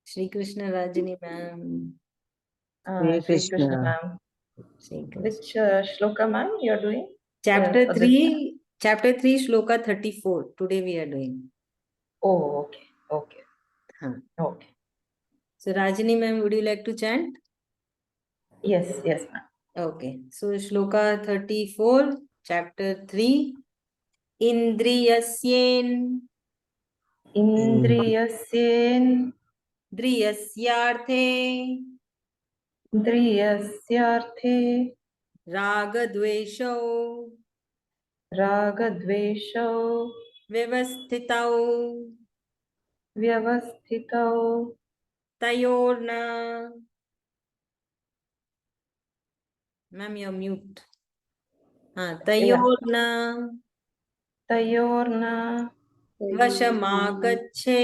Shri Krishna Rajni ma'am. Hare Shri Krishna, Krishna. ma'am. Shri Krishna. Which shloka, ma'am, you are doing? Chapter For this? 3, chapter 3, shloka 34. Today we are doing. Oh, okay, okay, हाँ. okay. So Rajini ma'am, would you like to chant? Yes, yes, ma'am. Okay. So shloka 34, chapter 3. Indriyasyen Indriyasyen द्रियस्यार्थे Indriyasyarthe रागद्वेषौ Ragadvesho व्यवस्थितौ Vyavasthito तयोर्न ma'am you mute. हाँ, Yeah. तयोर्न Tayorna वशमागच्छे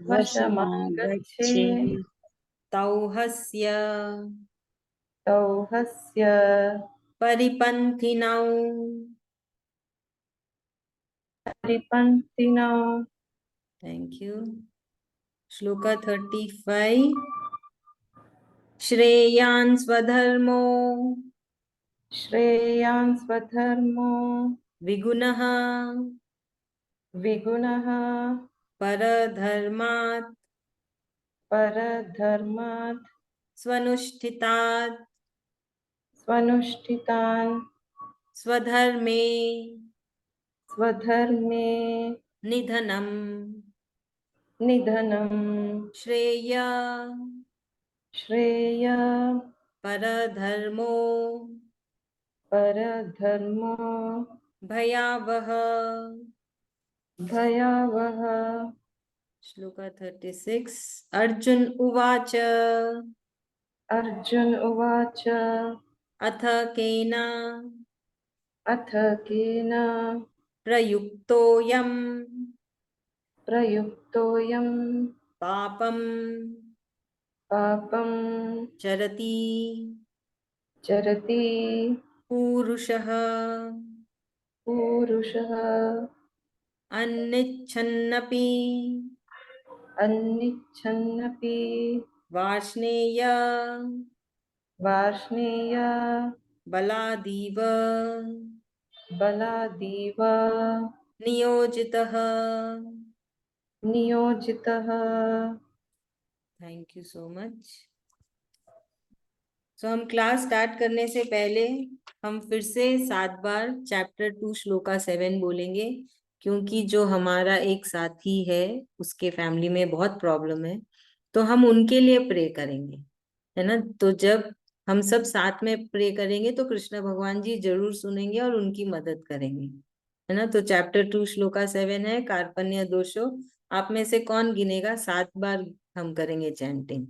Vashamagache तौहस्य Tauhasya परिपन्थिनौ Paripantino थैंक यू। श्लोका 35 श्रेयान् स्वधर्मो Shreyan Swadharmo विगुणः Vigunaha परधर्मात् Paradharmat स्वनुष्ठितात् Swanushtitan स्वधर्मे Swadharme निधनम् Nidhanam श्रेय Shreya परधर्मो Paradharmo भयावह। Bhayavaha श्लोका 36 अर्जुन उवाच Arjun Uvacha अथ केन Atha Kena प्रयुक्तोऽयम् Prayuktoyam पापम् Papam चरति Charati पूरुषः Purushaha अन्निच्छन्नपि Annichannapi वार्ष्णेय Varshneya बलादीव Baladiva नियोजितः। Niyojitaha. Thank you so much. So हम क्लास स्टार्ट करने से पहले हम फिर से 7 बार चैप्टर 2 श्लोका 7 बोलेंगे, क्योंकि जो हमारा एक साथी है उसके फैमिली में बहुत प्रॉब्लम है, तो हम उनके लिए प्रे करेंगे, है ना। तो जब हम सब साथ में प्रे करेंगे तो कृष्ण भगवान जी जरूर सुनेंगे और उनकी मदद करेंगे, है ना। तो चैप्टर 2 श्लोका 7 है कार्पण्य दोषो। आप में से कौन गिनेगा? 7 बार हम करेंगे चैंटिंग।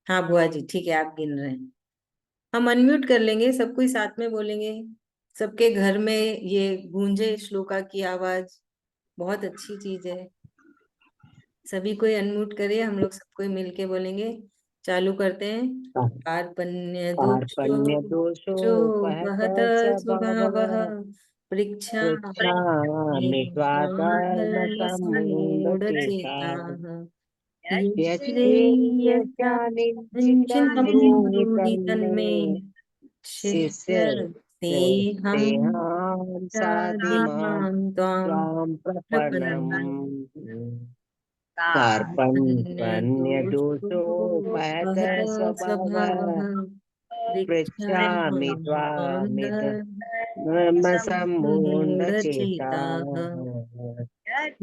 हाँ बुआ जी, ठीक है, आप गिन रहे हैं। हम अनम्यूट कर लेंगे, सब कोई साथ में बोलेंगे, सबके घर में ये गूंजे श्लोका की आवाज, बहुत अच्छी चीज है। सभी कोई अनम्यूट करे, हम लोग सब कोई मिलके बोलेंगे। चालू करते हैं। कार्पण्य दोषो कार्पण्य दोषो जो उपहत वहत स्वभावः स्वभावः पृच्छामि पृच्छामि त्वाधर्म सम्मूढचेताः मूढचेताः ये श्रेयसा यच्चेयस्यानिश्चितं किञ्चिन् ब्रूहि ब्रूहि तन्मे तन्मे शिष्य तेऽहं शिष्यस्तेऽहं साधिमां साधिमां त्वां त्वां प्रपन्नम् कार्पण्यदोषोपहत कार्पण्यदोषोपहत स्वभावः स्वभावः पृच्छामि पृच्छामि त्वां त्वामिद धर्मसम्मूढचेताः धर्मसम्मूढचेताः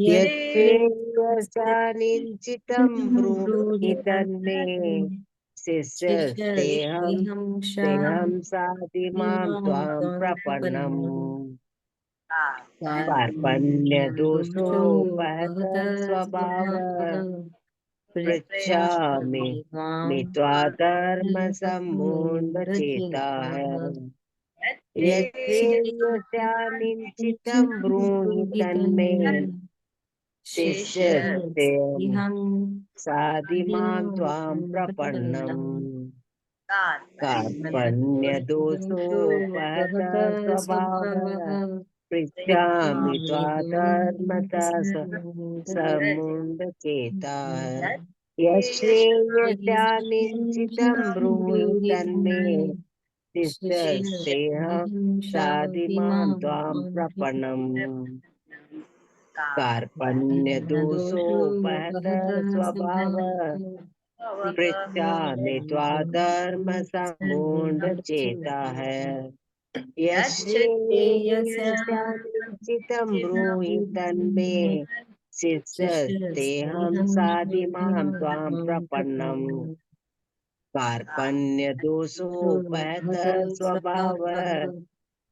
यच्चेयस्यानिश्चितं ब्रूहि तन्मे शिष्यस्तेऽहं शिष्यस्तेऽहं तेऽहं साधिमां त्वां प्रपन्नम् कार्पण्यदोषोपहत कार्पण्यदोषोपहत स्वभावः स्वभावः पृच्छामि पृच्छामि त्वाधर्मसम्मूढचेताः यच्चेयस्यानिश्चितं ब्रूहि तन्मे शिष्यस्तेऽहं शिष्यस्तेऽहं साधिमां त्वां प्रपन्नम् कार्पण्यदोषोपहत दोषोपहत स्वभावः स्वभावः पृच्छामि पृच्छामि त्वां त्वाधर्मतः सम्मुण्डचेताः यश्रेयस्यानिश्चितं ब्रूहि तन्मे शिष्यस्तेऽहं साधिमां त्वां प्रपन्नम् कार्पण्यदोषोपहत स्वभाव पृच्छामि त्वाधर्मसम्मूढचेताः यश्रेयस्यानिश्चितं ब्रूहि तन्मे शिष्यस्तेऽहं साधिमां त्वां प्रपन्नम् कार्पण्यदोषोपहत स्वभाव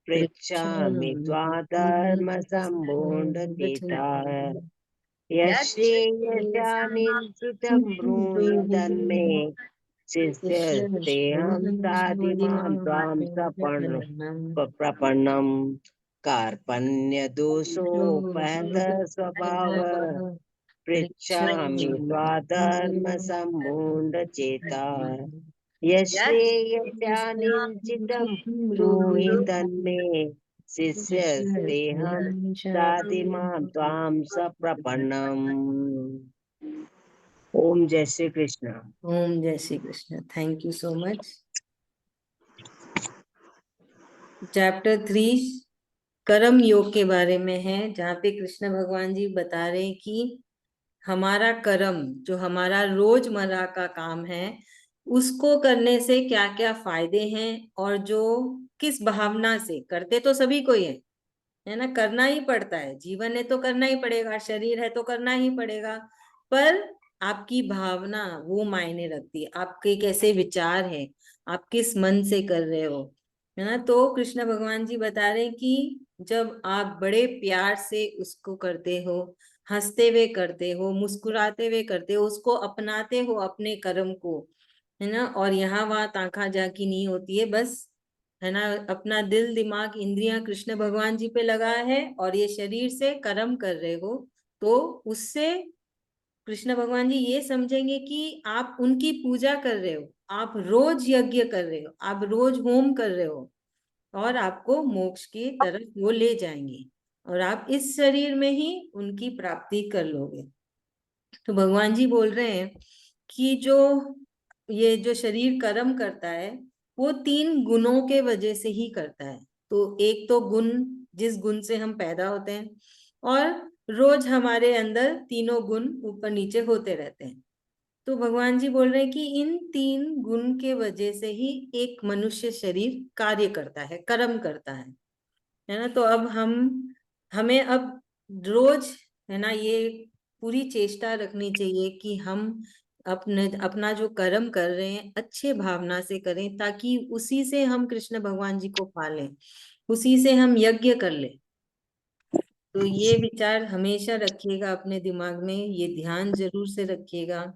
पृच्छामि त्वाधर्मसम्मूढचेताः यश्रेयस्यानिश्चितं ब्रूहि तन्मे शिष्यस्तेऽहं साधिमां त्वां प्रपन्नम् कार्पण्यदोषोपहत स्वभाव पृच्छामि त्वाधर्मसम्मूढचेताः यश्रेयस्यानिश्चितं ब्रूहि तन्मे शिष्यस्तेऽहं साधिमां त्वां प्रपन्नम्। ओम जय श्री कृष्ण। ओम जय Shri Krishna. Thank you so much. Chapter 3 कर्म योग के बारे में है, जहाँ पे कृष्ण भगवान जी बता रहे हैं कि हमारा कर्म, जो हमारा रोजमर्रा का काम है, उसको करने से क्या क्या फायदे हैं, और जो किस भावना से करते तो सभी को ही है ना, करना ही पड़ता है, जीवन है तो करना ही पड़ेगा, शरीर है तो करना ही पड़ेगा, पर आपकी भावना वो मायने रखती है, आपके कैसे विचार है, आप किस मन से कर रहे हो, है ना। तो कृष्ण भगवान जी बता रहे हैं कि जब आप बड़े प्यार से उसको करते हो, हंसते हुए करते हो, मुस्कुराते हुए करते हो, उसको अपनाते हो अपने कर्म को, है ना, और यहाँ वहां ताका झाकी नहीं होती है, बस, है ना, अपना दिल दिमाग इंद्रियां कृष्ण भगवान जी पे लगा है और ये शरीर से कर्म कर रहे हो, तो उससे कृष्ण भगवान जी ये समझेंगे कि आप उनकी पूजा कर रहे हो, आप रोज यज्ञ कर रहे हो, आप रोज होम कर रहे हो, और आपको मोक्ष की तरफ वो ले जाएंगे, और आप इस शरीर में ही उनकी प्राप्ति कर लोगे। तो भगवान जी बोल रहे हैं कि जो ये जो शरीर कर्म करता है, वो 3 गुणों के वजह से ही करता है। तो एक तो गुण, जिस गुण से हम पैदा होते हैं, और रोज हमारे अंदर तीनों गुण ऊपर नीचे होते रहते हैं। तो भगवान जी बोल रहे हैं कि इन 3 गुण के वजह से ही एक मनुष्य शरीर कार्य करता है, कर्म करता है ना। तो अब हमें अब रोज, है ना, ये पूरी चेष्टा रखनी चाहिए कि हम अपना जो कर्म कर रहे हैं अच्छे भावना से करें, ताकि उसी से हम कृष्ण भगवान जी को पालें, उसी से हम यज्ञ कर लें। तो ये विचार हमेशा रखिएगा अपने दिमाग में, ये ध्यान जरूर से रखिएगा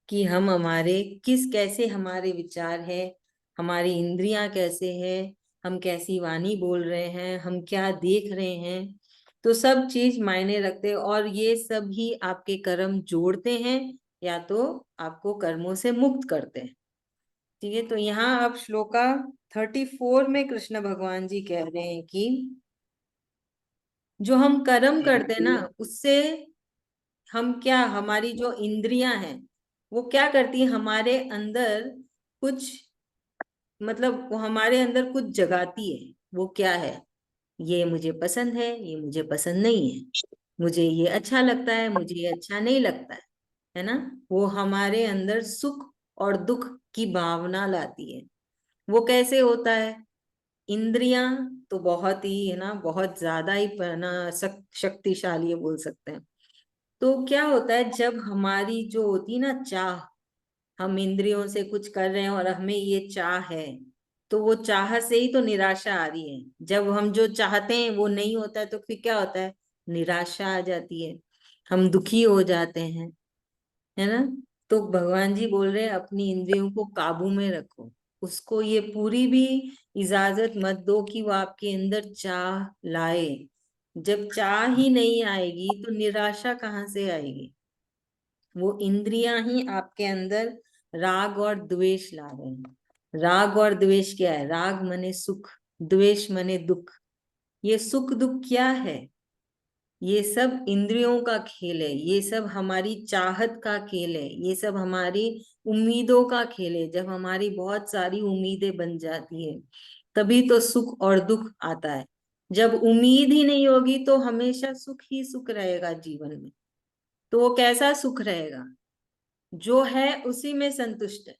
कि हम हमारे कैसे हमारे विचार है, हमारी इंद्रियां कैसे है, हम कैसी वाणी बोल रहे हैं, हम क्या देख रहे हैं, तो सब चीज मायने रखते हैं, और ये सब ही आपके कर्म जोड़ते हैं या तो आपको कर्मों से मुक्त करते हैं। ठीक है, तो यहाँ अब श्लोका 34 में कृष्ण भगवान जी कह रहे हैं कि जो हम कर्म करते हैं ना, उससे हम क्या, हमारी जो इंद्रियां हैं वो क्या करती है, हमारे अंदर कुछ, मतलब वो हमारे अंदर कुछ जगाती है। वो क्या है, ये मुझे पसंद है, ये मुझे पसंद नहीं है, मुझे ये अच्छा लगता है, मुझे ये अच्छा नहीं लगता है ना। वो हमारे अंदर सुख और दुख की भावना लाती है। वो कैसे होता है, इंद्रियां तो बहुत ही, है ना, बहुत ज्यादा ही ना शक्तिशाली है बोल सकते हैं। तो क्या होता है, जब हमारी जो होती है ना चाह, हम इंद्रियों से कुछ कर रहे हैं और हमें ये चाह है, तो वो चाह से ही तो निराशा आ रही है। जब हम जो चाहते हैं वो नहीं होता है, तो फिर क्या होता है, निराशा आ जाती है, हम दुखी हो जाते हैं, है ना। तो भगवान जी बोल रहे हैं अपनी इंद्रियों को काबू में रखो, उसको ये पूरी भी इजाजत मत दो कि वो आपके अंदर चाह लाए। जब चाह ही नहीं आएगी तो निराशा कहाँ से आएगी। वो इंद्रियां ही आपके अंदर राग और द्वेष ला रहे हैं। राग और द्वेष क्या है, राग मने सुख, द्वेष मने दुख। ये सुख दुख क्या है, ये सब इंद्रियों का खेल है, ये सब हमारी चाहत का खेल है, ये सब हमारी उम्मीदों का खेल है। जब हमारी बहुत सारी उम्मीदें बन जाती है तभी तो सुख और दुख आता है। जब उम्मीद ही नहीं होगी तो हमेशा सुख ही सुख रहेगा जीवन में। तो वो कैसा सुख रहेगा? जो है उसी में संतुष्ट है,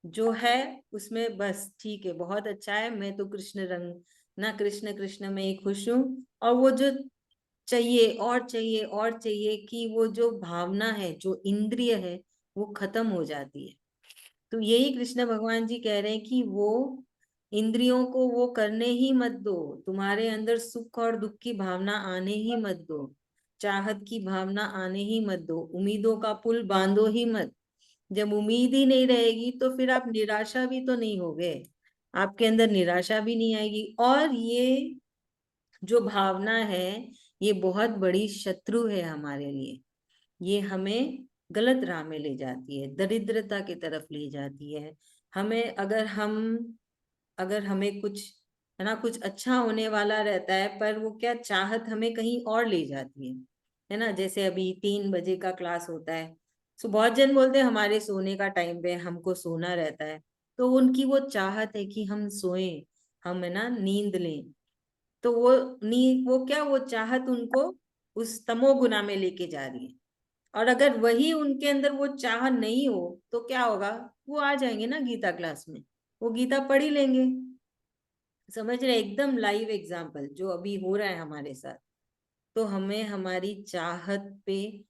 जो है उसमें बस ठीक है, बहुत अच्छा है, मैं तो कृष्ण रंग ना, कृष्ण कृष्ण में ही खुश हूँ। और वो जो चाहिए और चाहिए और चाहिए कि वो जो भावना है, जो इंद्रिय है, वो खत्म हो जाती है। तो यही कृष्ण भगवान जी कह रहे हैं कि वो इंद्रियों को वो करने ही मत दो, तुम्हारे अंदर सुख और दुख की भावना आने ही मत दो, चाहत की भावना आने ही मत दो, उम्मीदों का पुल बांधो ही मत। जब उम्मीद ही नहीं रहेगी तो फिर आप निराशा भी तो नहीं होगे, आपके अंदर निराशा भी नहीं आएगी। और ये जो भावना है ये बहुत बड़ी शत्रु है हमारे लिए। ये हमें गलत राह में ले जाती है, दरिद्रता की तरफ ले जाती है। हमें अगर हमें कुछ है ना, कुछ अच्छा होने वाला रहता है, पर वो क्या चाहत हमें कहीं और ले जाती है ना। जैसे अभी 3 बजे का क्लास होता है, तो बहुत जन बोलते हैं हमारे सोने का टाइम पे हमको सोना रहता है। तो उनकी वो चाहत है कि हम सोएं, हम है ना नींद लें। तो वो क्या, वो चाहत उनको उस तमोगुना में लेके जा रही है। और अगर वही उनके अंदर वो चाह नहीं हो तो क्या होगा? वो आ जाएंगे ना गीता क्लास में, वो गीता पढ़ ही लेंगे। समझ रहे? एकदम लाइव एग्जाम्पल जो अभी हो रहा है हमारे साथ। तो हमें हमारी चाहत पे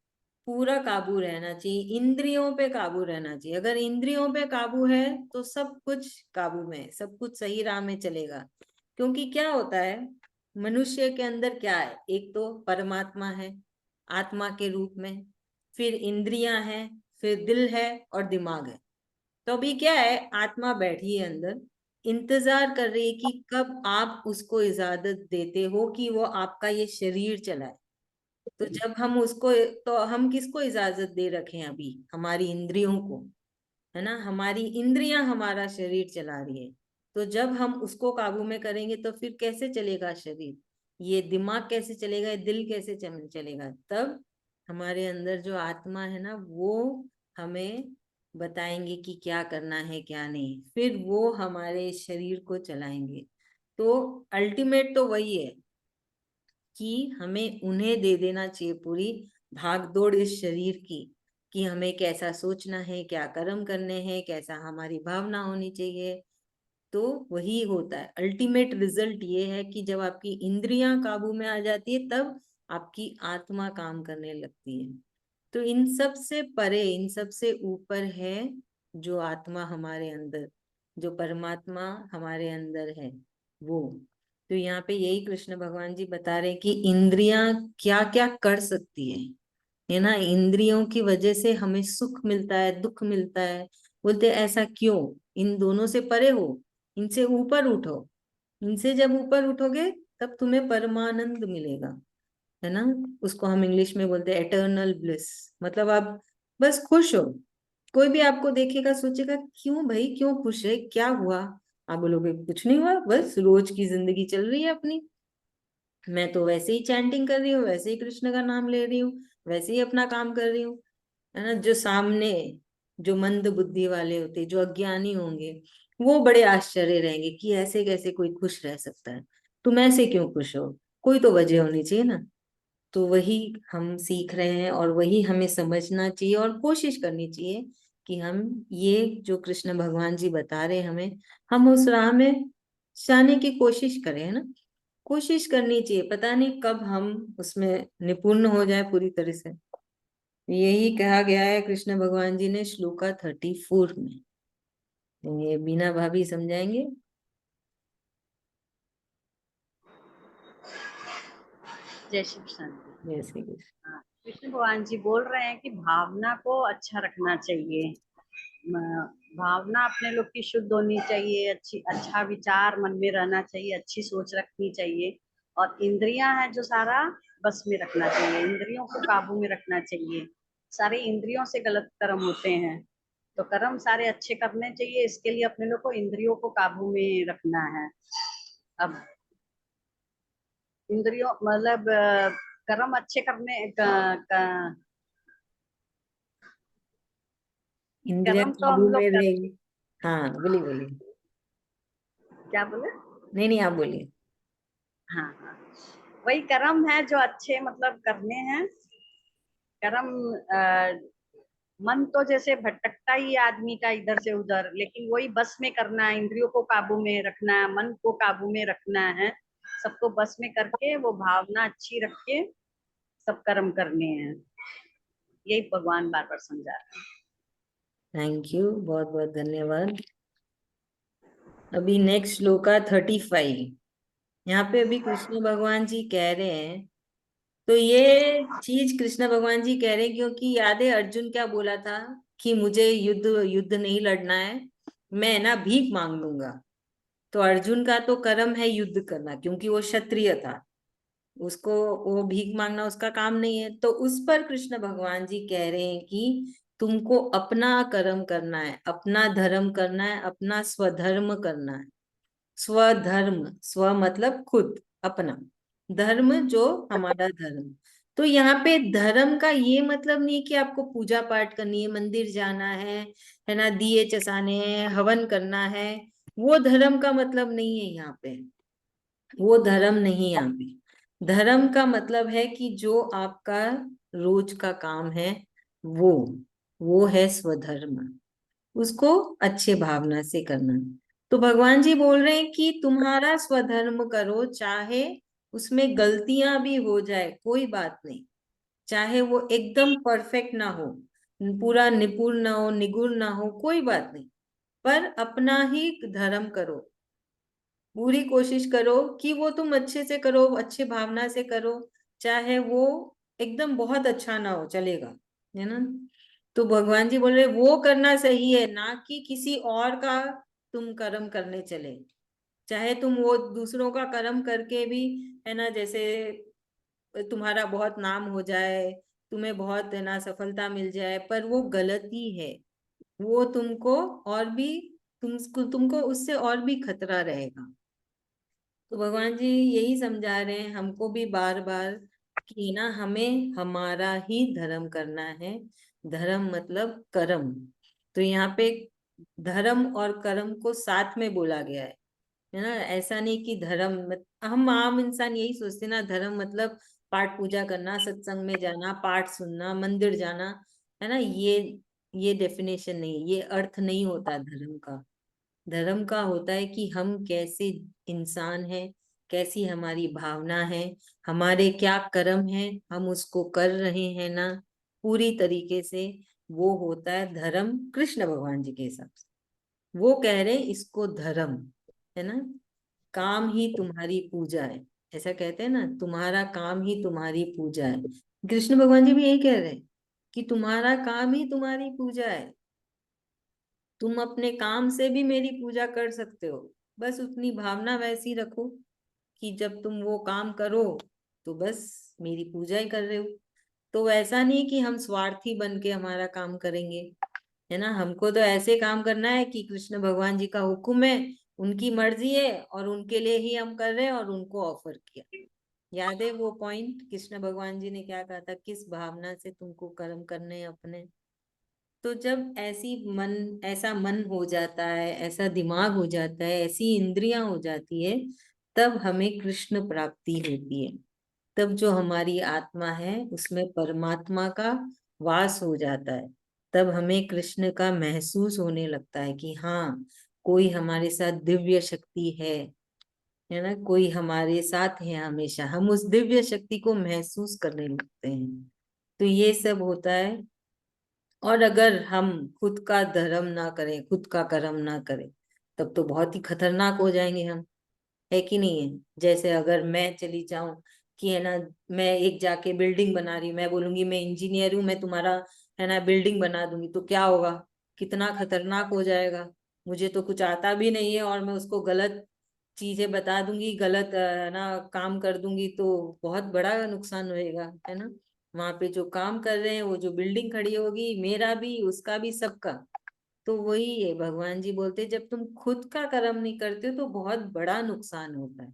पूरा काबू रहना चाहिए, इंद्रियों पे काबू रहना चाहिए। अगर इंद्रियों पे काबू है तो सब कुछ काबू में है, सब कुछ सही राह में चलेगा। क्योंकि क्या होता है, मनुष्य के अंदर क्या है, एक तो परमात्मा है आत्मा के रूप में, फिर इंद्रियां हैं, फिर दिल है और दिमाग है। तो अभी क्या है, आत्मा बैठी है अंदर, इंतजार कर रही है कि कब आप उसको इजाजत देते हो कि वो आपका ये शरीर चलाए। तो जब हम उसको, तो हम किसको इजाजत दे रखे हैं अभी? हमारी इंद्रियों को, है ना। हमारी इंद्रियां हमारा शरीर चला रही है। तो जब हम उसको काबू में करेंगे तो फिर कैसे चलेगा शरीर, ये दिमाग कैसे चलेगा, ये दिल कैसे चलेगा? तब हमारे अंदर जो आत्मा है ना, वो हमें बताएंगे कि क्या करना है क्या नहीं, फिर वो हमारे शरीर को चलाएंगे। तो अल्टीमेट तो वही है कि हमें उन्हें दे देना चाहिए पूरी भाग दौड़ इस शरीर की, कि हमें कैसा सोचना है, क्या कर्म करने हैं, कैसा हमारी भावना होनी चाहिए। तो वही होता है, अल्टीमेट रिजल्ट ये है कि जब आपकी इंद्रियां काबू में आ जाती है तब आपकी आत्मा काम करने लगती है। तो इन सब से परे, इन सब से ऊपर है जो आत्मा हमारे अंदर, जो परमात्मा हमारे अंदर है वो। तो यहाँ पे यही कृष्ण भगवान जी बता रहे हैं कि इंद्रियां क्या क्या कर सकती है ना। इंद्रियों की वजह से हमें सुख मिलता है, दुख मिलता है। बोलते हैं, ऐसा क्यों? इन दोनों से परे हो, इनसे ऊपर उठो। इनसे जब ऊपर उठोगे तब तुम्हें परमानंद मिलेगा, है ना। उसको हम इंग्लिश में बोलते हैं एटर्नल ब्लिस। मतलब आप बस खुश हो। कोई भी आपको देखेगा सोचेगा, क्यों भाई, क्यों खुश है, क्या हुआ? आप बोलोगे कुछ नहीं हुआ, बस रोज की जिंदगी चल रही है अपनी, मैं तो वैसे ही चैंटिंग कर रही हूँ, वैसे ही कृष्ण का नाम ले रही हूँ, वैसे ही अपना काम कर रही हूँ, है ना। जो सामने जो मंद बुद्धि वाले होते, जो अज्ञानी होंगे, वो बड़े आश्चर्य रहेंगे कि ऐसे कैसे कोई खुश रह सकता है, तुम ऐसे क्यों खुश हो? कोई तो वजह होनी चाहिए ना। तो वही हम सीख रहे हैं और वही हमें समझना चाहिए और कोशिश करनी चाहिए कि हम ये जो कृष्ण भगवान जी बता रहे हैं हमें, हम उस राह में जाने की कोशिश करें, है ना। कोशिश करनी चाहिए, पता नहीं कब हम उसमें निपुण हो जाए पूरी तरह से। यही कहा गया है कृष्ण भगवान जी ने श्लोका 34 में। ये बीना भाभी समझाएंगे। जय श्री कृष्ण जी। जय श्री कृष्ण। हाँ, कृष्ण भगवान जी बोल रहे हैं कि भावना को अच्छा रखना चाहिए। भावना अपने लोग की शुद्ध होनी चाहिए, अच्छा विचार मन में रहना चाहिए, अच्छी सोच रखनी चाहिए। और इंद्रियां हैं जो सारा बस में रखना चाहिए, इंद्रियों को काबू में रखना चाहिए। सारे इंद्रियों से गलत कर्म होते हैं, तो कर्म सारे अच्छे करने चाहिए। इसके लिए अपने लोग को इंद्रियों को काबू में रखना है। अब इंद्रियों मतलब कर्म अच्छे करने इंद्रियां कर्म तो काबू हम लोग में कर, रहेगी। हाँ बोलिए बोलिए। क्या बोले? नहीं नहीं, आप बोलिए। हाँ हाँ, वही कर्म है जो अच्छे मतलब करने हैं। कर्म मन तो जैसे भटकता ही है आदमी का इधर से उधर, लेकिन वही बस में करना है, इंद्रियों को काबू में रखना है, मन को काबू में रखना है, सबको बस में करके वो भावना अच्छी रख के सब कर्म करने हैं। यही भगवान बार बार समझा रहे हैं। थैंक यू, बहुत बहुत धन्यवाद। अभी नेक्स्ट श्लोका 35। यहाँ पे अभी कृष्ण भगवान जी कह रहे हैं, तो ये चीज कृष्ण भगवान जी कह रहे हैं क्योंकि याद है अर्जुन क्या बोला था कि मुझे युद्ध युद्ध नहीं लड़ना है, मैं ना भीख मांग लूंगा। तो अर्जुन का तो कर्म है युद्ध करना, क्योंकि वो क्षत्रिय था, उसको वो भीख मांगना उसका काम नहीं है। तो उस पर कृष्ण भगवान जी कह रहे हैं कि तुमको अपना कर्म करना है, अपना धर्म करना है, अपना स्वधर्म करना है। स्वधर्म, स्व मतलब खुद, अपना धर्म जो हमारा धर्म। तो यहाँ पे धर्म का ये मतलब नहीं कि आपको पूजा पाठ करनी है, मंदिर जाना है ना, दिए चसाने हैं, हवन करना है। वो धर्म का मतलब नहीं है यहाँ पे, वो धर्म नहीं। यहाँ पे धर्म का मतलब है कि जो आपका रोज का काम है वो वो है स्वधर्म, उसको अच्छे भावना से करना। तो भगवान जी बोल रहे हैं कि तुम्हारा स्वधर्म करो, चाहे उसमें गलतियां भी हो जाए कोई बात नहीं, चाहे वो एकदम परफेक्ट ना हो, पूरा निपुण ना हो, निगुण ना हो, कोई बात नहीं, पर अपना ही धर्म करो। पूरी कोशिश करो कि वो तुम अच्छे से करो, अच्छे भावना से करो, चाहे वो एकदम बहुत अच्छा ना हो, चलेगा, है ना। तो भगवान जी बोल रहे वो करना सही है, ना कि किसी और का तुम कर्म करने चले। चाहे तुम वो दूसरों का कर्म करके भी, है ना, जैसे तुम्हारा बहुत नाम हो जाए, तुम्हें बहुत, है ना, सफलता मिल जाए, पर वो गलती है। वो तुमको और भी, तुमको उससे और भी खतरा रहेगा। तो भगवान जी यही समझा रहे हैं हमको भी बार बार कि ना हमें हमारा ही धर्म करना है। धर्म मतलब कर्म। तो यहाँ पे धर्म और कर्म को साथ में बोला गया है ना। ऐसा नहीं कि धर्म हम आम इंसान यही सोचते हैं ना, धर्म मतलब पाठ पूजा करना, सत्संग में जाना, पाठ सुनना, मंदिर जाना, है ना। ये डेफिनेशन नहीं, ये अर्थ नहीं होता धर्म का। धर्म का होता है कि हम कैसे इंसान हैं, कैसी हमारी भावना है, हमारे क्या कर्म है, हम उसको कर रहे हैं ना पूरी तरीके से। वो होता है धर्म कृष्ण भगवान जी के हिसाब से। वो कह रहे हैं इसको धर्म, है ना। काम ही तुम्हारी पूजा है, ऐसा कहते हैं ना, तुम्हारा काम ही तुम्हारी पूजा है। कृष्ण भगवान जी भी यही कह रहे हैं कि तुम्हारा काम ही तुम्हारी पूजा है। तुम अपने काम से भी मेरी पूजा कर सकते हो, बस उतनी भावना वैसी रखो कि जब तुम वो काम करो तो बस मेरी पूजा ही कर रहे हो। तो ऐसा नहीं कि हम स्वार्थी बन के हमारा काम करेंगे, है ना। हमको तो ऐसे काम करना है कि कृष्ण भगवान जी का हुक्म है, उनकी मर्जी है, और उनके लिए ही हम कर रहे हैं, और उनको ऑफर किया। याद है वो पॉइंट, कृष्ण भगवान जी ने क्या कहा था, किस भावना से तुमको कर्म करने हैं अपने। तो जब ऐसा मन हो जाता है, ऐसा दिमाग हो जाता है, ऐसी इंद्रियां हो जाती है, तब हमें कृष्ण प्राप्ति होती है। तब जो हमारी आत्मा है उसमें परमात्मा का वास हो जाता है। तब हमें कृष्ण का महसूस होने लगता है कि हाँ, कोई हमारे साथ दिव्य शक्ति है ना, कोई हमारे साथ है हमेशा। हम उस दिव्य शक्ति को महसूस करने लगते हैं। तो ये सब होता है। और अगर हम खुद का धर्म ना करें, खुद का कर्म ना करें, तब तो बहुत ही खतरनाक हो जाएंगे हम, है कि नहीं है। जैसे अगर मैं चली जाऊं कि, है ना, मैं एक जाके बिल्डिंग बना रही हूँ, मैं बोलूंगी मैं इंजीनियर हूँ, मैं तुम्हारा, है ना, बिल्डिंग बना दूंगी, तो क्या होगा, कितना खतरनाक हो जाएगा। मुझे तो कुछ आता भी नहीं है और मैं उसको गलत चीजें बता दूंगी, गलत, है ना, काम कर दूंगी, तो बहुत बड़ा नुकसान होएगा, है ना। वहां पे जो काम कर रहे हैं, वो जो बिल्डिंग खड़ी होगी, मेरा भी, उसका भी, सबका। तो वही है, भगवान जी बोलते हैं, जब तुम खुद का कर्म नहीं करते हो तो बहुत बड़ा नुकसान होता है।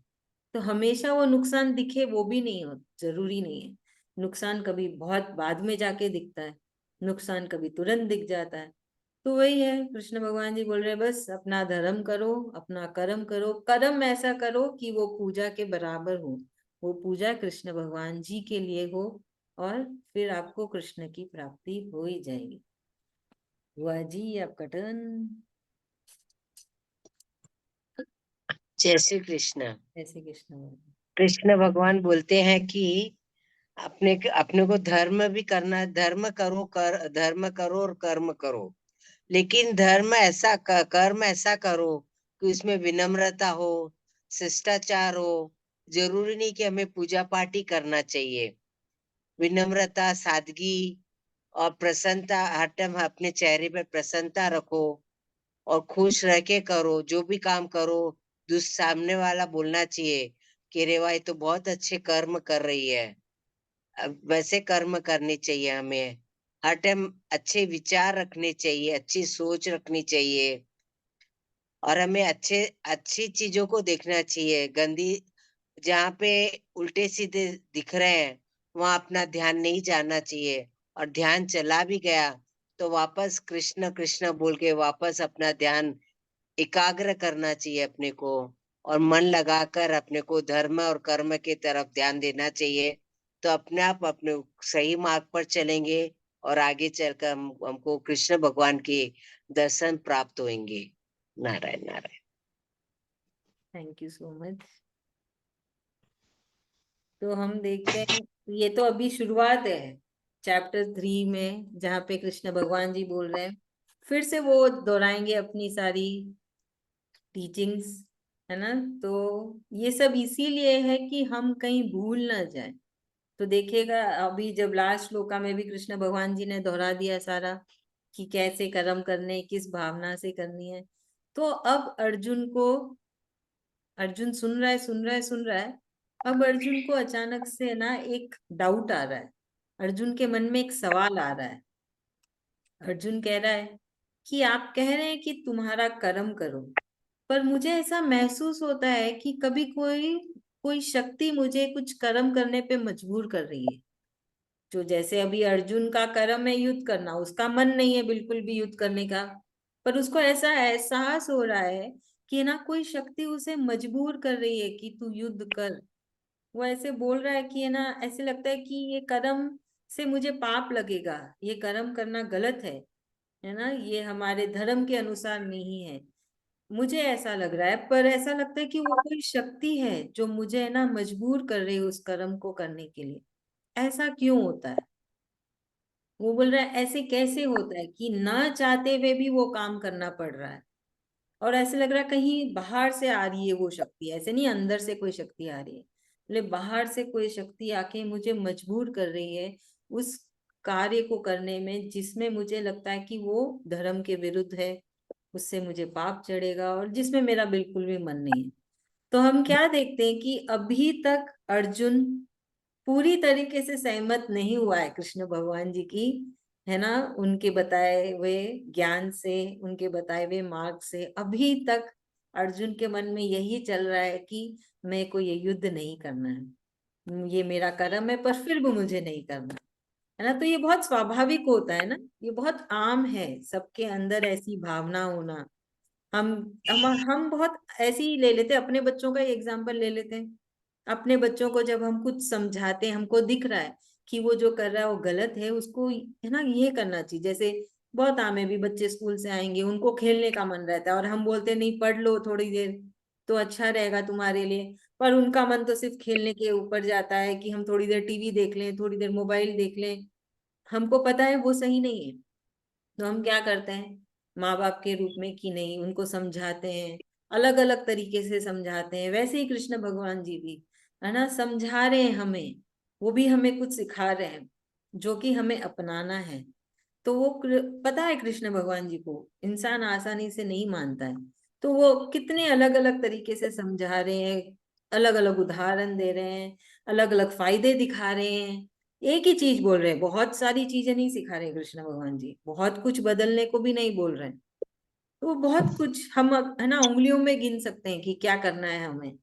तो हमेशा वो नुकसान दिखे वो भी नहीं हो, जरूरी नहीं है। नुकसान कभी बहुत बाद में जाके दिखता है, नुकसान कभी तुरंत दिख जाता है। तो वही है, कृष्ण भगवान जी बोल रहे हैं बस अपना धर्म करो, अपना कर्म करो, कर्म ऐसा करो कि वो पूजा के बराबर हो, वो पूजा कृष्ण भगवान जी के लिए हो, और फिर आपको कृष्ण की प्राप्ति हो ही जाएगी। हुआ जी आपका टर्न। जय श्री कृष्ण। ऐसे कृष्ण भगवान। कृष्ण भगवान बोलते हैं कि अपने को धर्म भी करना है, धर्म करो और कर्म करो, लेकिन कर्म ऐसा करो कि उसमें विनम्रता हो, शिष्टाचार हो। जरूरी नहीं कि हमें पूजा पाठ ही करना चाहिए। विनम्रता, सादगी और प्रसन्नता, हर टाइम अपने चेहरे पे प्रसन्नता रखो और खुश रह के करो। जो भी काम करो, सामने वाला बोलना चाहिए कि रे भाई तो बहुत अच्छे कर्म कर रही है। अब वैसे कर्म करने चाहिए हमें। हर टाइम अच्छे विचार रखने चाहिए, अच्छी सोच रखनी चाहिए, और हमें अच्छी चीजों को देखना चाहिए। गंदी जहाँ पे उल्टे सीधे दिख रहे हैं वहां अपना ध्यान नहीं जाना चाहिए, और ध्यान चला भी गया तो वापस कृष्ण कृष्ण बोल के वापस अपना ध्यान एकाग्र करना चाहिए अपने को, और मन लगाकर अपने को धर्म और कर्म की तरफ ध्यान देना चाहिए। तो अपने आप अपने सही मार्ग पर चलेंगे, और आगे चलकर हमको कृष्ण भगवान के दर्शन प्राप्त होंगे। Narayan Narayan. Thank you so much. तो हम देखते हैं, ये तो अभी शुरुआत है चैप्टर 3 में, जहाँ पे कृष्ण भगवान जी बोल रहे हैं, फिर से वो दोहराएंगे अपनी सारी टीचिंग्स, है ना। तो ये सब इसीलिए है कि हम कहीं भूल ना जाए। तो देखिएगा अभी जब लास्ट श्लोका में भी कृष्ण भगवान जी ने दोहरा दिया सारा कि कैसे कर्म करने, किस भावना से करनी है। तो अब अर्जुन सुन रहा है, सुन रहा है, सुन रहा है। अब अर्जुन को अचानक से ना एक डाउट आ रहा है, अर्जुन के मन में एक सवाल आ रहा है। अर्जुन कह रहा है कि आप कह रहे हैं कि तुम्हारा कर्म करो, पर मुझे ऐसा महसूस होता है कि कभी कोई कोई शक्ति मुझे कुछ कर्म करने पे मजबूर कर रही है। जो जैसे अभी अर्जुन का कर्म है युद्ध करना, उसका मन नहीं है बिल्कुल भी युद्ध करने का, पर उसको ऐसा एहसास हो रहा है कि ना कोई शक्ति उसे मजबूर कर रही है कि तू युद्ध कर। वो ऐसे बोल रहा है कि है ना, ऐसे लगता है कि ये कर्म से मुझे पाप लगेगा, ये कर्म करना गलत है ना, ये हमारे धर्म के अनुसार नहीं है। मुझे ऐसा लग रहा है, पर ऐसा लगता है कि वो कोई शक्ति है जो मुझे है ना मजबूर कर रही है उस कर्म को करने के लिए। ऐसा क्यों होता है? वो बोल रहा है ऐसे कैसे होता है कि ना चाहते हुए भी वो काम करना पड़ रहा है, और ऐसे लग रहा है कहीं बाहर से आ रही है वो शक्ति, ऐसे नहीं अंदर से कोई शक्ति आ रही है, बोले बाहर से कोई शक्ति आके मुझे मजबूर कर रही है उस कार्य को करने में जिसमें मुझे लगता है कि वो धर्म के विरुद्ध है, उससे मुझे पाप चढ़ेगा, और जिसमें मेरा बिल्कुल भी मन नहीं है। तो हम क्या देखते हैं कि अभी तक अर्जुन पूरी तरीके से सहमत नहीं हुआ है कृष्ण भगवान जी की, है ना, उनके बताए हुए ज्ञान से, उनके बताए हुए मार्ग से। अभी तक अर्जुन के मन में यही चल रहा है कि मेरे को ये युद्ध नहीं करना है, ये मेरा कर्म है, पर फिर भी मुझे नहीं करना, है ना। तो ये बहुत स्वाभाविक होता है ना, ये बहुत आम है सबके अंदर ऐसी भावना होना। हम हम बहुत ऐसे ही ले लेते हैं, अपने बच्चों का ही एग्जाम्पल ले लेते हैं। अपने बच्चों को जब हम कुछ समझाते हैं, हमको दिख रहा है कि वो जो कर रहा है वो गलत है, उसको है ना ये करना चाहिए। जैसे बहुत आम है, भी बच्चे स्कूल से आएंगे, उनको खेलने का मन रहता है और हम बोलते हैं नहीं पढ़ लो थोड़ी देर तो अच्छा रहेगा तुम्हारे लिए, पर उनका मन तो सिर्फ खेलने के ऊपर जाता है कि हम थोड़ी देर टीवी देख लें, थोड़ी देर मोबाइल देख लें। हमको पता है वो सही नहीं है, तो हम क्या करते हैं माँ बाप के रूप में कि नहीं उनको समझाते हैं, अलग अलग तरीके से समझाते हैं। वैसे ही कृष्ण भगवान जी भी है ना समझा रहे हैं हमें, वो भी हमें कुछ सिखा रहे हैं जो कि हमें अपनाना है। तो वो पता है कृष्ण भगवान जी को इंसान आसानी से नहीं मानता है, तो वो कितने अलग अलग तरीके से समझा रहे हैं, अलग अलग उदाहरण दे रहे हैं, अलग अलग फायदे दिखा रहे हैं। एक ही चीज बोल रहे हैं, बहुत सारी चीजें नहीं सिखा रहे कृष्ण भगवान जी, बहुत कुछ बदलने को भी नहीं बोल रहे हैं। तो वो बहुत कुछ हम है ना उंगलियों में गिन सकते हैं कि क्या करना है हमें,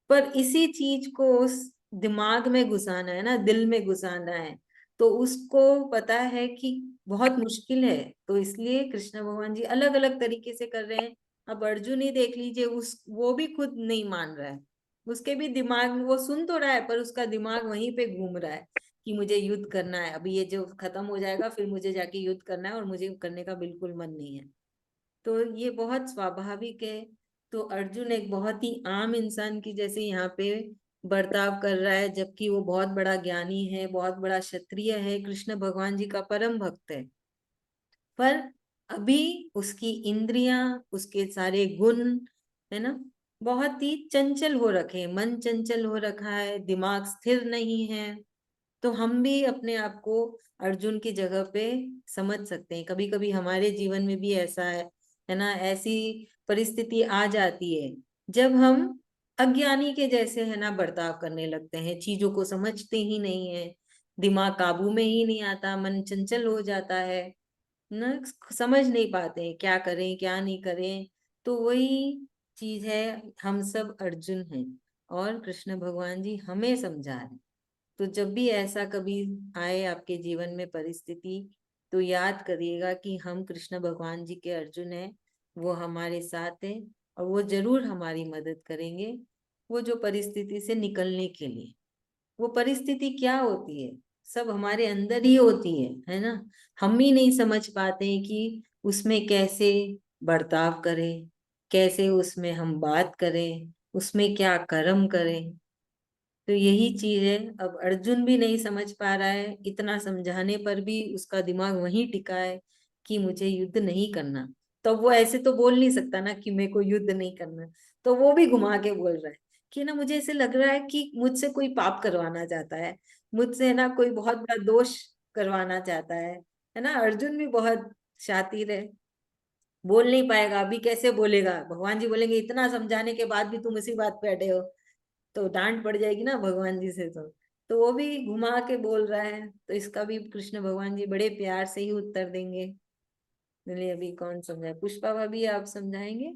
पर इसी चीज को दिमाग में घुसाना है ना, दिल में घुसाना है, तो उसको पता है कि बहुत मुश्किल है। तो इसलिए कृष्ण भगवान जी अलग अलग तरीके से कर रहे हैं। अब अर्जुन ही देख लीजिए, उस वो भी खुद नहीं मान रहा है। उसके भी दिमाग में, वो सुन तो रहा है पर उसका दिमाग वहीं पे घूम रहा है कि मुझे युद्ध करना है, अभी ये जो खत्म हो जाएगा फिर मुझे जाके युद्ध करना है, और मुझे करने का बिल्कुल मन नहीं है। तो ये बहुत स्वाभाविक है। तो अर्जुन एक बहुत ही आम इंसान की जैसे यहाँ पे बर्ताव कर रहा है, जबकि वो बहुत बड़ा ज्ञानी है, बहुत बड़ा क्षत्रिय है, कृष्ण भगवान जी का परम भक्त है। पर अभी उसकी इंद्रियां, उसके सारे गुण, है ना, बहुत ही चंचल हो रखे हैं, मन चंचल हो रखा है, दिमाग स्थिर नहीं है। तो हम भी अपने आप को अर्जुन की जगह पे समझ सकते हैं। कभी कभी हमारे जीवन में भी ऐसा है ना, ऐसी परिस्थिति आ जाती है जब हम अज्ञानी के जैसे, है ना, बर्ताव करने लगते हैं, चीजों को समझते ही नहीं है, दिमाग काबू में ही नहीं आता, मन चंचल हो जाता है ना, समझ नहीं पाते हैं क्या करें क्या नहीं करें। तो वही चीज है, हम सब अर्जुन हैं और कृष्ण भगवान जी हमें समझा रहे हैं। तो जब भी ऐसा कभी आए आपके जीवन में परिस्थिति, तो याद करिएगा कि हम कृष्ण भगवान जी के अर्जुन हैं, वो हमारे साथ हैं और वो जरूर हमारी मदद करेंगे, वो जो परिस्थिति से निकलने के लिए। वो परिस्थिति क्या होती है, सब हमारे अंदर ही होती है ना। हम ही नहीं समझ पाते हैं कि उसमें कैसे बर्ताव करें, कैसे उसमें हम बात करें, उसमें क्या कर्म करें। तो यही चीज है। अब अर्जुन भी नहीं समझ पा रहा है, इतना समझाने पर भी उसका दिमाग वहीं टिका है कि मुझे युद्ध नहीं करना। तो वो ऐसे तो बोल नहीं सकता ना कि मेरे को युद्ध नहीं करना। तो वो भी घुमा के बोल रहा है कि ना, मुझे ऐसे लग रहा है कि मुझसे कोई पाप करवाना चाहता है, मुझसे ना कोई बहुत बड़ा दोष करवाना चाहता है ना। अर्जुन भी बहुत शातिर है, बोल नहीं पाएगा, अभी कैसे बोलेगा, भगवान जी बोलेंगे इतना समझाने के बाद भी तुम इसी बात पे अड़े हो, तो डांट पड़ जाएगी ना भगवान जी से। तो वो भी घुमा के बोल रहा है, तो इसका भी कृष्ण भगवान जी बड़े प्यार से ही उत्तर देंगे। चलिए अभी कौन समझाए, पुष्पा भाभी आप समझाएंगे?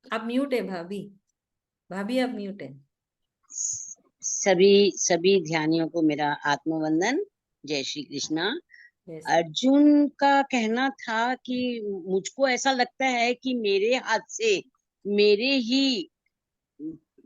आप म्यूट है भाभी, भाभी आप म्यूट है। सभी सभी ध्यानियों को मेरा आत्मवंदन। जय श्री कृष्णा। जैसे अर्जुन का कहना था कि मुझको ऐसा लगता है कि मेरे हाथ से मेरे ही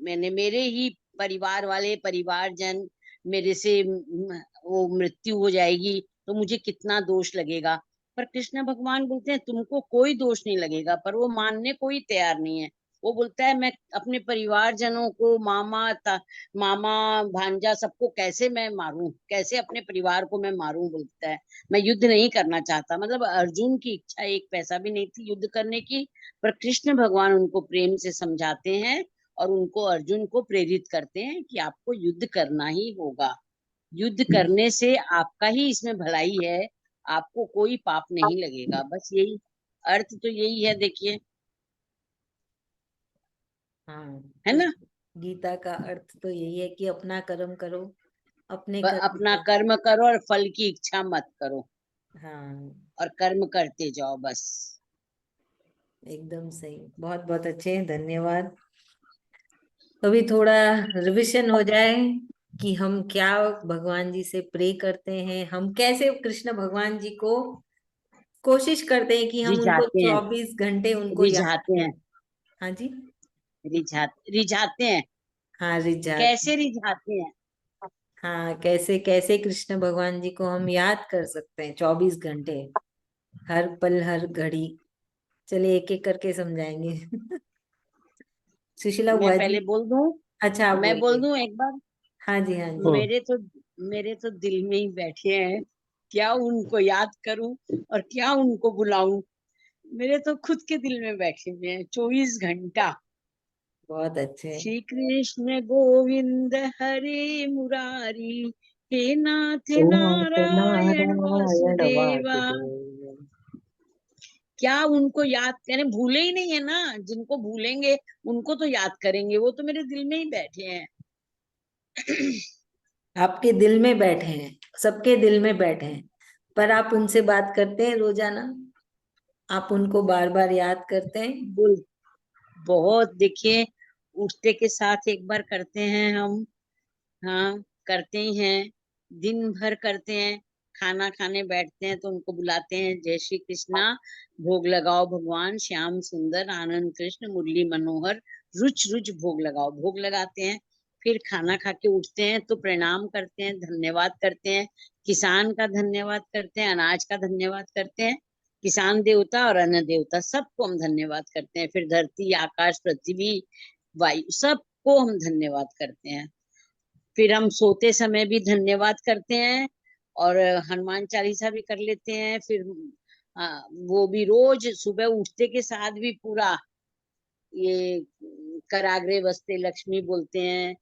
मेरे ही परिवार वाले परिवारजन मेरे से वो मृत्यु हो जाएगी तो मुझे कितना दोष लगेगा। पर कृष्ण भगवान बोलते हैं तुमको कोई दोष नहीं लगेगा, पर वो मानने को ही तैयार नहीं है। वो बोलता है मैं अपने परिवारजनों को मामा भांजा सबको कैसे मैं मारूं, कैसे अपने परिवार को मैं मारूं। बोलता है मैं युद्ध नहीं करना चाहता। मतलब अर्जुन की इच्छा एक पैसा भी नहीं थी युद्ध करने की, पर कृष्ण भगवान उनको प्रेम से समझाते हैं और उनको अर्जुन को प्रेरित करते हैं कि आपको युद्ध करना ही होगा। युद्ध करने से आपका ही इसमें भलाई है, आपको कोई पाप नहीं लगेगा। बस यही अर्थ तो यही है, देखिए, हाँ, है तो ना। गीता का अर्थ तो यही है कि अपना कर्म करो, अपने कर्म अपना को। कर्म करो और फल की इच्छा मत करो, हाँ, और कर्म करते जाओ बस। एकदम सही, बहुत बहुत अच्छे, धन्यवाद। तो भी थोड़ा रिविजन हो जाए कि हम क्या भगवान जी से प्रे करते हैं, हम कैसे कृष्ण भगवान जी को कोशिश करते हैं कि हम उनको रिझाते हैं, 24 घंटे उनको याद रिझाते हैं, करें। हाँ जी। रिझाते हैं। हाँ, रिजात। कैसे रिझाते हैं? हाँ, कैसे कैसे कृष्ण भगवान जी को हम याद कर सकते हैं 24 घंटे, हर पल हर घड़ी। चलिए एक एक करके समझाएंगे। सुशीला मैं बुआ जी। पहले बोल दूं? अच्छा, आप मैं बोल बोलिए। दूं एक बार? हाँ जी, हाँ जी। मेरे तो दिल में ही बैठे हैं, क्या उनको याद करूं और क्या उनको बुलाऊं। मेरे तो खुद के दिल में बैठे हुए हैं 24 घंटा। बहुत अच्छे। श्री कृष्ण गोविंद हरे मुरारी, हे नाथ नाथ नारायण नारायण वासुदेवा। वासुदेव। क्या उनको याद करें? भूले ही नहीं है ना। जिनको भूलेंगे उनको तो याद करेंगे, वो तो मेरे दिल में ही बैठे हैं। आपके दिल में बैठे हैं, सबके दिल में बैठे हैं, पर आप उनसे बात करते हैं रोजाना, आप उनको बार बार याद करते हैं। बोल बहुत देखिए, उठते के साथ एक बार करते हैं हम, हाँ करते ही हैं, दिन भर करते हैं। खाना खाने बैठते हैं तो उनको बुलाते हैं, जय श्री कृष्णा, भोग लगाओ भगवान श्याम सुंदर आनंद कृष्ण मुरली मनोहर, रुच रुच भोग लगाओ, भोग लगाते हैं। फिर खाना खा के उठते हैं तो प्रणाम करते हैं, धन्यवाद करते हैं, किसान का धन्यवाद करते हैं, अनाज का धन्यवाद करते हैं, किसान देवता और अन्न देवता सबको हम धन्यवाद करते हैं। फिर धरती आकाश पृथ्वी वायु सबको हम धन्यवाद करते हैं। फिर हम सोते समय भी धन्यवाद करते हैं और हनुमान चालीसा भी कर लेते हैं। फिर वो भी रोज सुबह उठते के साथ भी पूरा ये कराग्रे वस्ते लक्ष्मी बोलते हैं।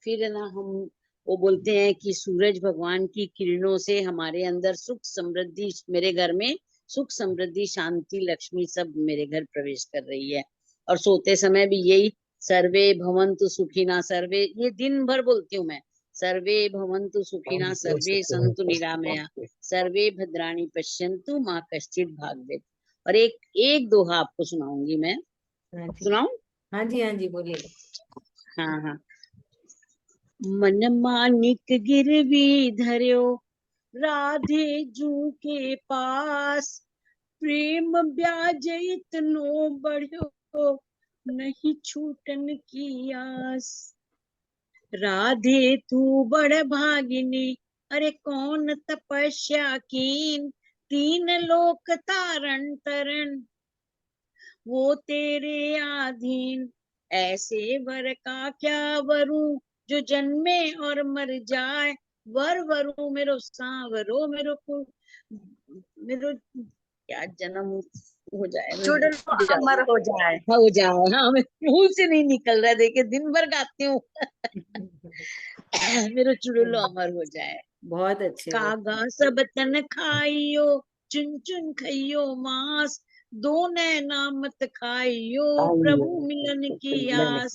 फिर है ना हम वो बोलते हैं कि सूरज भगवान की किरणों से हमारे अंदर सुख समृद्धि, मेरे घर में सुख समृद्धि शांति लक्ष्मी सब मेरे घर प्रवेश कर रही है। और सोते समय भी यही सर्वे भवन्तु सुखिना सर्वे, ये दिन भर बोलती हूँ मैं, सर्वे भवन्तु सुखिना सर्वे सन्तु निरामया सर्वे भद्राणि पश्यन्तु माँ कश्चित् भाग्येत। और एक एक दोहा आपको सुनाऊंगी मैं, हाँ जी, सुनाऊं? हाँ जी, हाँ जी, बोलिए। हाँ हाँ। मन मानिक गिरवी धर्यो राधे जू के पास, प्रेम ब्याज इतनो बढ़ो नहीं छूटन की आस। राधे तू बड़ भागिनी, अरे कौन तपस्या कीन, तीन लोक तारण तरण वो तेरे आधीन। ऐसे वर का क्या वरू, जो जन्मे और मर जाए, वर वरू मेरो सांवरो, मेरो को मेरो क्या जन्म हो जाए, मैं चुड़ लो भूल जाती अमर हूँ। हो जाए। हो जाए, हाँ मैं मुंह से नहीं निकल रहा, देखिए दिन भर गाती हूँ। मेरो चुड़लो अमर हो जाए। बहुत अच्छे वो। कागा सब तन खाइयो, चुन चुन खइयो मांस, दो नैना मत खाइयो, प्रभु मिलन की आस।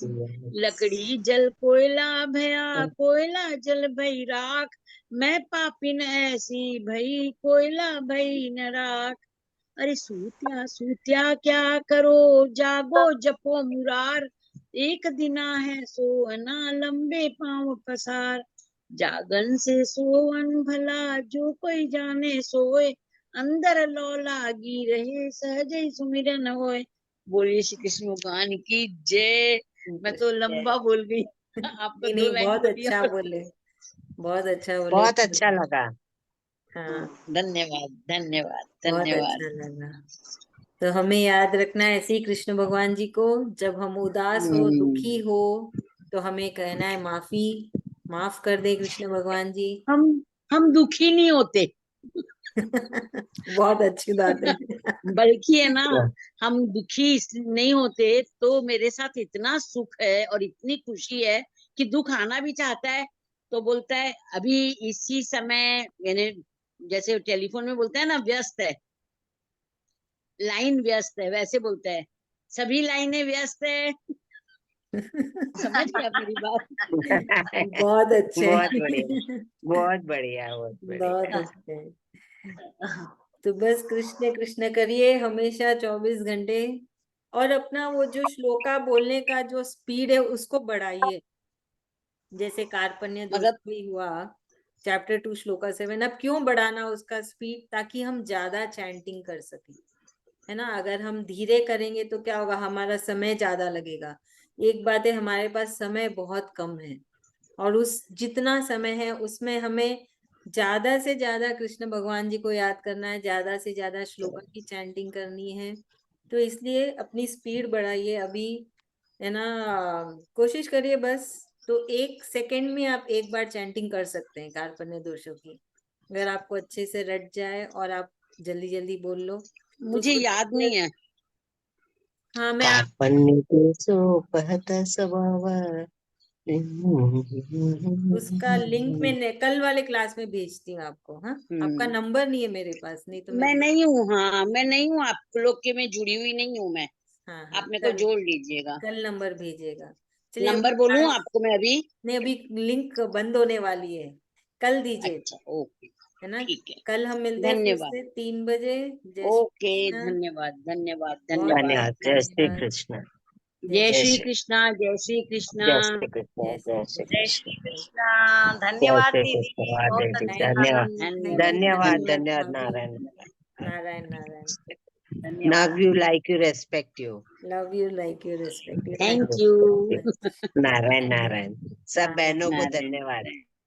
लकड़ी जल कोयला भया, कोयला जल भई राख, मैं पापिन ऐसी भई, कोयला भई न राख। अरे सूत्या सूत्या क्या करो, जागो जपो मुरार, एक दिना है सोना लंबे पांव पसार। जागन से सोवन भला, जो कोई जाने सोए, अंदर लौ लागी रहे, सहज ही सुमिरन होए। बोलिए श्री कृष्ण भगवान की जय। मैं तो लंबा बोल गई, आपको नहीं, 2 नहीं, लाइन बहुत बोलिए। अच्छा बोले, बहुत अच्छा बोले। बहुत अच्छा लगा। हाँ, धन्यवाद धन्यवाद बहुत धन्यवाद। अच्छा लगा। तो हमें याद रखना है ऐसे ही कृष्ण भगवान जी को, जब हम उदास हो दुखी हो तो हमें कहना है माफी, माफ कर दे कृष्ण भगवान जी। हम दुखी नहीं होते। बहुत अच्छी बात है। बल्कि है ना, हम दुखी नहीं होते तो मेरे साथ इतना सुख है और इतनी खुशी है कि दुख आना भी चाहता है तो बोलता है अभी इसी समय, यानी जैसे टेलीफोन में बोलता है ना व्यस्त है, लाइन व्यस्त है, वैसे बोलता है सभी लाइनें व्यस्त है। समझ गया मेरी बात? बहुत अच्छे। बहुत बढ़िया, बहुत बढ़िया, बहुत बहुत बढ़िया। अच्छे। तो बस कृष्ण कृष्ण करिए हमेशा 24 घंटे, और अपना वो जो श्लोका बोलने का जो स्पीड है उसको बढ़ाइए। जैसे कार्पण्य दोष मतलब भी हुआ, चैप्टर 2 श्लोका 7, अब क्यों बढ़ाना उसका स्पीड, ताकि हम ज्यादा चैंटिंग कर सकें, है ना। अगर हम धीरे करेंगे तो क्या होगा, हमारा समय ज्यादा लगेगा। एक बात है, हमारे पास समय बहुत कम है, और उस जितना समय है उसमें हमें ज्यादा से ज्यादा कृष्ण भगवान जी को याद करना है, ज्यादा से ज्यादा श्लोका की चैंटिंग करनी है। तो इसलिए अपनी स्पीड बढ़ाइए अभी, है ना। कोशिश करिए बस, तो 1 सेकेंड में आप एक बार चैंटिंग कर सकते हैं कार्पण्य दोषों की, अगर आपको अच्छे से रट जाए और आप जल्दी जल्दी बोल लो तो मुझे याद नहीं है। हाँ, मैं आप कार्पण्य सो पहत स्वभाव। उसका लिंक मैं कल वाले क्लास में भेजती हूँ आपको। हाँ, आपका नंबर नहीं है मेरे पास, नहीं तो मैं नहीं हूँ, हाँ मैं नहीं हूँ, आप लोग के में जुड़ी हुई नहीं हूँ मैं। हाँ, आप हाँ, मेरे को कल जोड़ लीजिएगा। कल नंबर भेजिएगा। चलिए अभी नंबर बोलूं क्लास, आपको मैं अभी? नहीं अभी लिंक बंद होने वाली है, कल दीजिए, अच्छा ओके, है ना। ठीक है। कल हम मिलते हैं फिर धन्यवाद। से 3 बजे। जय श्री ओके, कृष्ण। धन्यवाद धन्यवाद बहुत धन्यवाद। बहुत धन्यवाद। जय श्री धन्यवाद। कृष्ण। जय जय श्री श्री कृष्णा, जय श्री कृष्णा। जय श्री कृष्ण, जय श्री जय श्री जय कृष्ण, श्री कृष्णा। धन्यवाद जय श्री दीदी, कृष्ण, बहुत जय श्री अच्छा धन्यवाद, धन्यवाद, धन्यवाद, धन्यवाद, नारायण, नारायण नारायण। धन्यवाद। love you like you, respect you, love you like you respect you. Thank you. Narayan Narayan. सब नारायण। बहनों को नारायण। धन्यवाद।